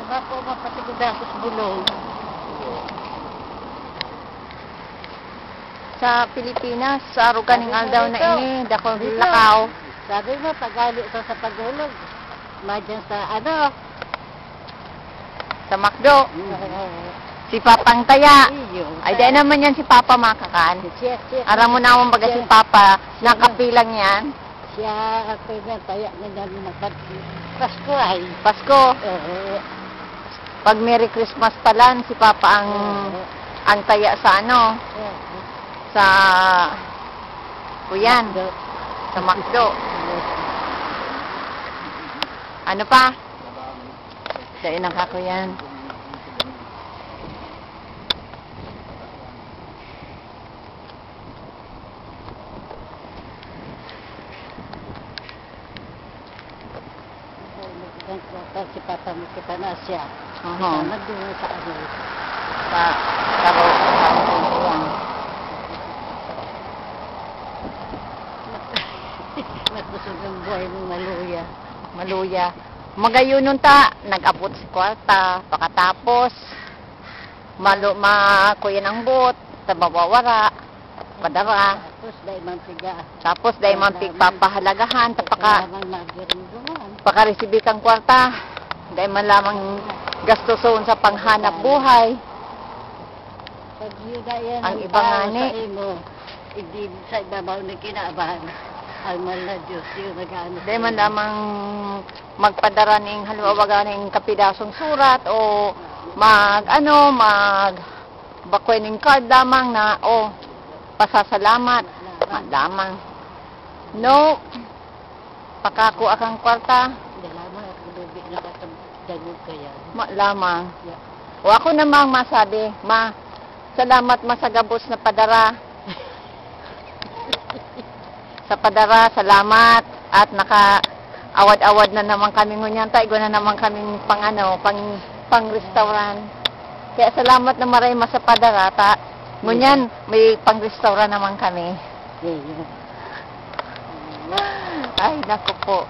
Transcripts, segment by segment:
Baka po mapatigudasos bulong. Sa Pilipinas, sa aruganing aldaw na ini, dako lakaw. Sabi mo, pagali ito sa paghulog. Madyan sa ano? Sa McDo. Si Papang Taya. Iyo. Ay, dahil naman yan si Papa makakaan. Siya. Aram mo naman baga si Papa, nakapilang yan. Siya, ako yung taya na namin Pasko ay. Pasko. Pag Merry Christmas pala, si Papa ang taya sa ano, sa kuyan, sa McDo. Ano pa? Dahil nakakuyan. Si Papa mo kita na siya. Nagdungo sa ano. Sa yan. Nagkusog ang buhay ng maluya. Maluya. Magayon nun ta, nag-abot si kwarta, pakatapos, makuyan ang bot, tabawawara, padara. Tapos dahil mantig papahalagahan, pakaresibi kang kwarta, dahil man lamang gastuson sa panghanap buhay. Ang iba nga ni. Hindi sa ibabaw na kinaabahan. Ang mahal na Diyos, yung nag-ano. Dahil man lamang magpadara ng halimbawa ng kapidasong surat o bakway ng card lamang na pasasalamat. Lamang. No. Pakako akang kwarta. Hindi lamang ako lubi na katagod kaya. Lamang. O ako namang masabi, salamat masagabos na padara. Sa padara, salamat. At naka-awad-awad na naman kami ngunyan. Taigo na naman kaming pang-restaurant. Kaya salamat na maray sa padara. Ngunyan, may pang-restaurant naman kami. Ay, naku po.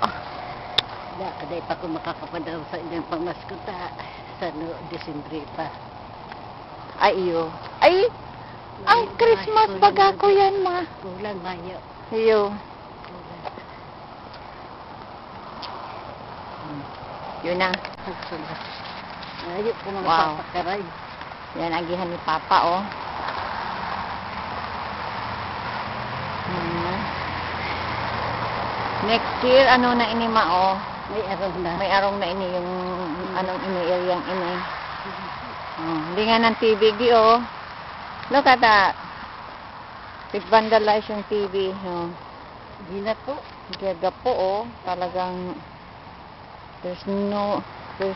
Kaday pa ko makakapadaraw sa inyong pangmaskuta. Sa Disembre pa. Ay, iyo. Ay, ang Christmas baga ko yan, ma. Kulang mayo. Iyo. Yun na. Ayun po mga papakaray. Yan, agihan ni Papa, oh. Next year, ano na ini, ma, oh. May arong na. May arong na ini yung anong ini, areang ini. Hindi nga ng TV, oh. Look at that. Vandalize yung TV. Hindi na po. Gaga po, oh. Talagang there's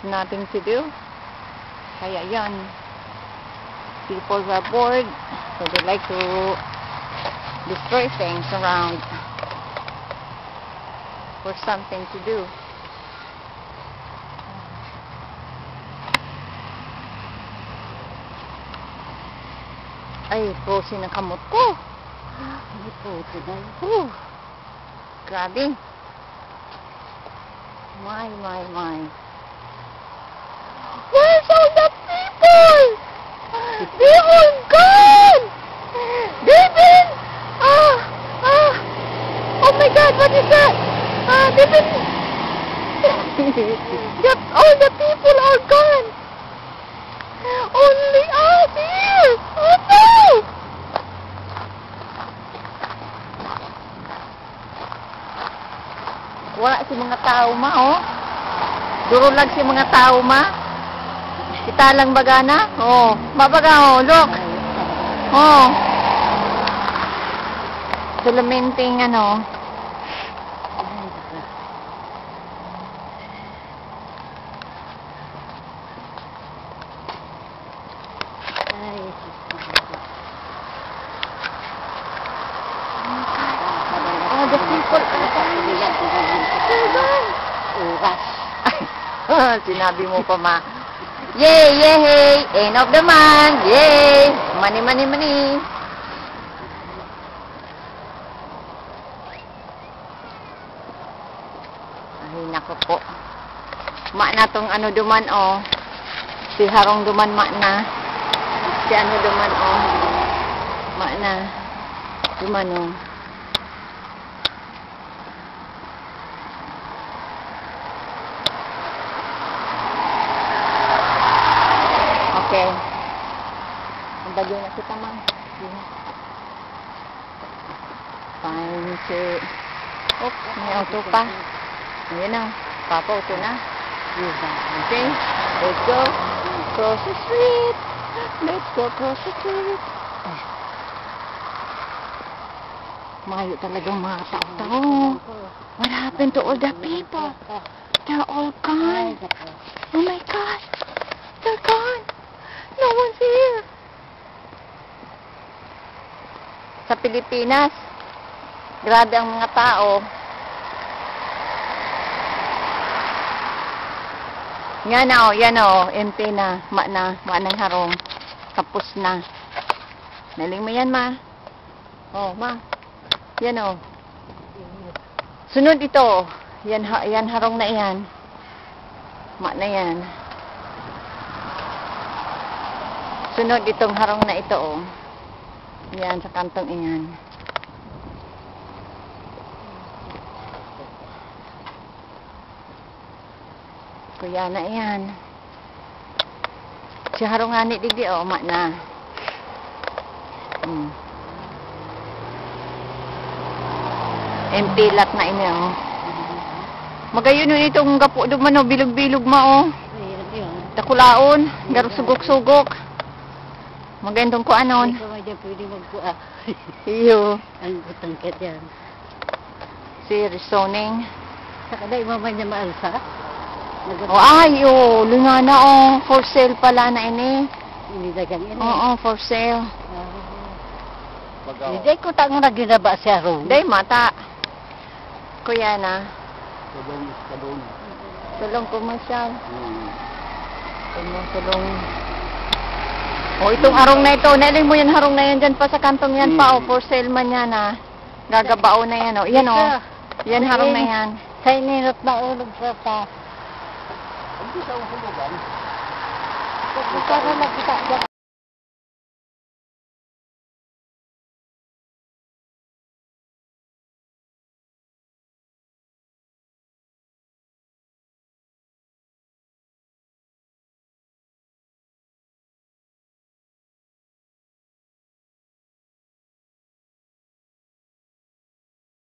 nothing to do. Kaya yan. People are bored. So they like to destroy things around for something to do. Ay, frozen ang kamot ko. Hindi po, tunay. Grabe. My. Where's all the people? They all gone! They've been... Oh my God, what is that? They've been... all the people are gone. Only us here. Oh no! Wala si mga tao, ma, oh. Durulag si mga tao, ma. Kita lang bagana. Oh, mabaga, oh, look. Oh. Sulaminting, ano. Oh, the people. Sinabi mo pa, ma. Yay, yay, end of the month. Yay. Money. Ay, nako po. Ma na tong ano duman, oh. Si Harong duman na. Si ano duman na. Duman Okay. Ang bagyo na kita, ma'am. Fine, sir. Oh, may auto pa. Ayan na. Papa, auto na. Okay. Let's go. Cross the street. Let's go cross the street. Mayo talagang mga tao-tao. What happened to all the people? They're all gone. Oh my God. They're gone. No one's here. Sa Pilipinas, grabe ang mga tao. Yan MP na, manang harong. Tapos na. Naling mo yan, ma. Oh, ma. Yan Sunod ito. Yan harong na yan. Na yan. Sunod itong harong na ito, Yan, sa kantong iyan. Kuya na yan. Si harong nga ni Didi, na. MP lat na ini, Magayon nun itong gapo duman, bilog-bilog Takulaon, garong sugok-sugok. Magandang ko anon. Ikaw ay dyan pwede magkuha. Iyo. Ang utangkat yan. Si Risoning. Saka na imaman niya maalsa. Lungana for sale pala na ini. Inidagang ini. Oo, for sale. Hindi ko tango na ginaba siya ron. Day mata. Kuya na. Tulong komersyal. Tulong. Itong harong na ito. Naling mo yan harong na yan dyan pa sa kantong yan pa. For sale man yan Gagabao na yan Yan Yan harong na yan. Sa ininot na ulog sa ta. Hindi sa usulogan. Pagkakaroon na kita.